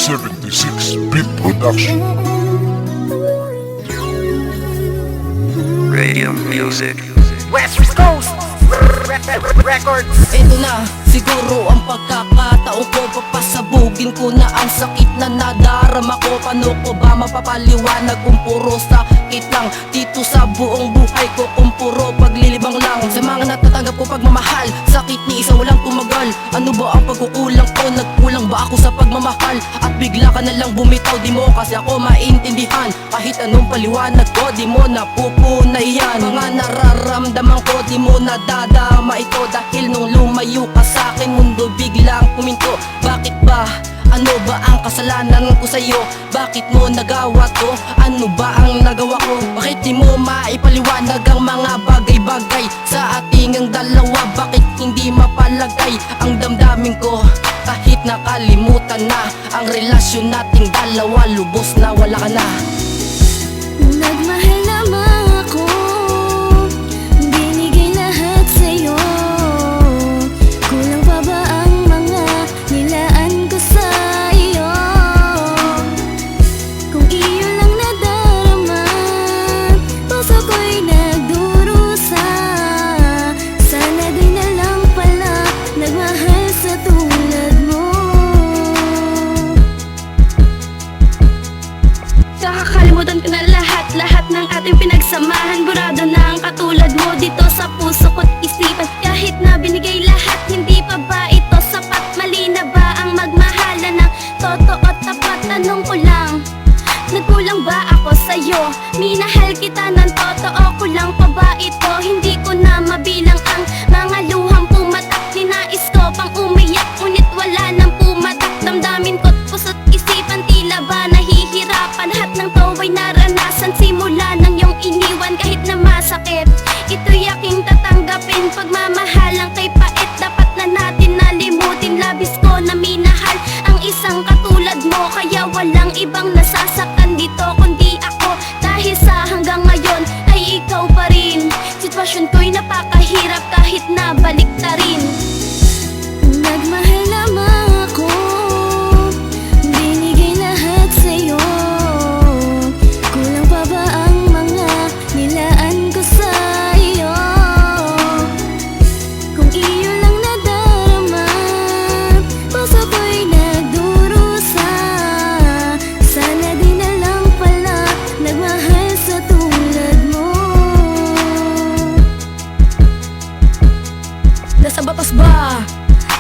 76 Beat Production. Radio music. West Coast Records. Ito na, siguro ang pagkakataon ko. Papasabugin ko na ang sakit na nadarama ko. Paano ko ba mapapaliwanag kung puro sakit lang dito sa buong buhay ko? Kung puro paglilibang lang sa mga natatanggap ko pagmamahal. Sakit ni isa walang tumagal. Ano ba ang pagkukulang ko? Nagkulang ba ako sa pagmamahal? At bigla ka na lang bumitaw, di mo kasi ako maintindihan. Kahit anong paliwanag ko, di mo napupunay yan. Mga nararamdaman ko, di mo nadadama ito. Dahil nung lumayo ka sa akin, mundo biglang kuminto. Bakit ba? Ano ba ang kasalanan ko sa'yo? Bakit mo nagawa to? Ano ba ang nagawa ko? Bakit di mo maipaliwanag ang mga bagay-bagay sa ating ang dalawa? Bakit hindi mapalagay ang damdamin ko? Kahit nakalimutan na ang relasyon nating dalawa, lubos na wala ka na. Nagmahal naman ako, binigay lahat sa'yo. Kulang pa ba ang mga nilaan ko sa iyo? Kung iyo lang nadarama, puso ko'y nagdurusa. Sana din na lang pala nagmahal sa tulad mo. Nakakalimutan ko na lahat ng ating pinagsamahan. Burado na ang katulad mo dito sa puso ko't isipan. Kahit na binigay lahat, hindi pa ba ito sapat? Mali na ba ang magmahalan ng totoo at tapat? Tanong ko lang, nagkulang ba ako sa'yo? Minahal kita ng totoo, kulang pa ba ito? Hindi ko na mabilang ang mga luhang pumatak. Ninais ko pang umiyak, ngunit wala nang pumatak. Damdamin ko't puso't isipan, tila ba nahihirapan? Lahat ng to ay naranasan simula nang iyong iniwan. Kahit na masakit, ito'y aking tatanggapin. Pagmamahalang kay pait, dapat na natin nalimutin. Labis ko na minahal ang isang katulad mo, kaya walang ibang nasasaktan dito kundi ako. Dahil sa hanggang ngayon ay ikaw pa rin. Sitwasyon ko'y napakahirap kahit na baliktarin. Nagmahal naman ako, binigay lahat sa'yo. Kulang pa ba ang mga nilaan ko sa iyo? Kung iyo lang nadarama, puso ko'y nagdurusa. Sana din na lang pala nagmahal sa tulad mo. Nasa batas ba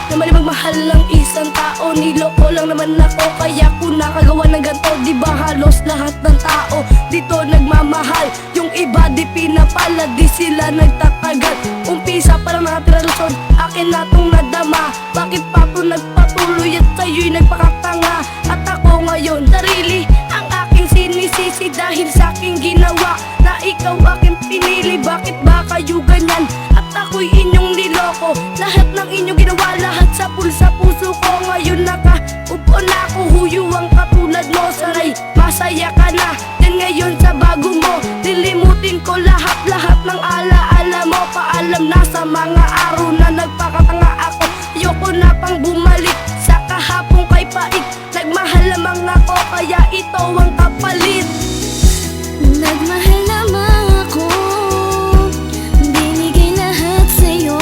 na mali magmahal ng isang tao? Niloko lang naman ako, kaya ko nakagawa ng ganito. Di ba halos lahat ng tao dito nagmamahal? Yung iba di pinapala, di sila nagtatagal. Umpisa pa lang nakatira lusod, akin na tong nadama. Bakit pa to nagpatuloy at sa'yo'y nagpakatanga? At ako ngayon, sarili ang aking sinisisi dahil sa aking ginawa na ikaw aking pinili. Bakit ba kayo ganyan? At ako'y inyong niloko. Lahat ng inyong ginawa, lahat sa puso ko. Ngayon nakaupo na ako, huyuwang katulad mo. Sanay masaya ka na, yan ngayon sa bago mo. Nilimutin ko lahat ng alaala mo. Paalam na sa mga araw na nagpakatanga ako. Ayoko na pang bumalik sa kahapong kay pait. Nagmahal lamang ako, kaya ito ang kapalit. Nagmahal lamang ako, binigay lahat sa'yo.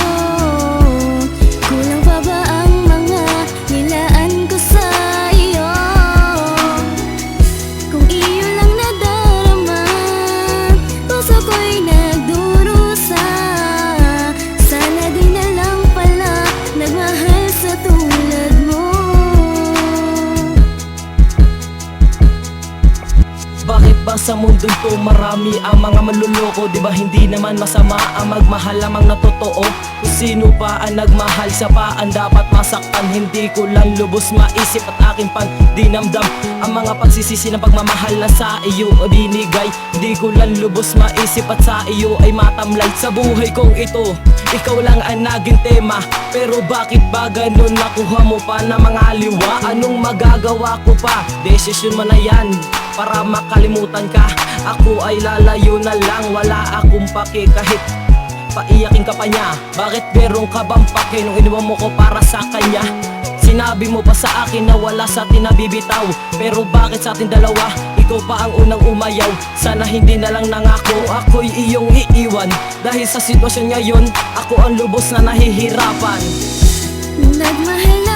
Kulang pa ba ang mga nilaan ko sa iyo? Kung iyo lang nadarama, puso ko'y nagdurusa. Sana din na lang pala nagmahal sa tulad mo. Bakit ba sa mundong to marami ang mga manluloko? Di ba hindi naman masama ang magmahal lamang na totoo? Kung sino pa ang nagmahal, siya pa ang dapat masaktan. Hindi ko lang lubos maisip at aking pandinamdam ang mga pagsisisi ng pagmamahal na sa iyo o binigay. Hindi ko lang lubos maisip at sa iyo ay matamlay. Sa buhay kong ito, ikaw lang ang naging tema. Pero bakit ba ganun? Nakuha mo pa na mga liwa. Anong magagawa ko pa? Desisyon mo na yan para makalimutan ka. Ako ay lalayo na lang, wala akong pake. Kahit paiyakin ka pa niya, bakit meron ka bang pake nung iniwan mo ko para sa kanya? Sinabi mo pa sa akin na wala sa atin na bibitaw, pero bakit sa atin dalawa, ikaw pa ang unang umayaw? Sana hindi na lang nangako, ako'y iyong iiwan. Dahil sa sitwasyon ngayon, ako ang lubos na nahihirapan. Nagmahal